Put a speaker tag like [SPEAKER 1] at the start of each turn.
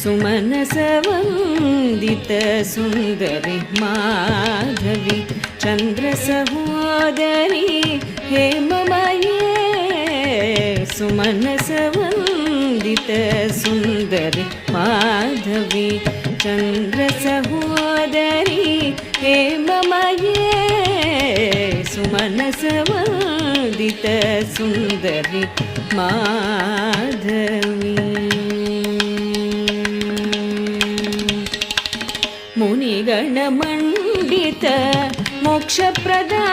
[SPEAKER 1] सुमनसवन्दित Sundari Madhavi चन्द्रसहोदरी हेममये सुमनसवन्दित Sundari Madhavi चन्द्रसहोदरी हेममये सुमनसवन्दित Sundari Madhavi मुनिगणमण्डित मोक्षप्रदा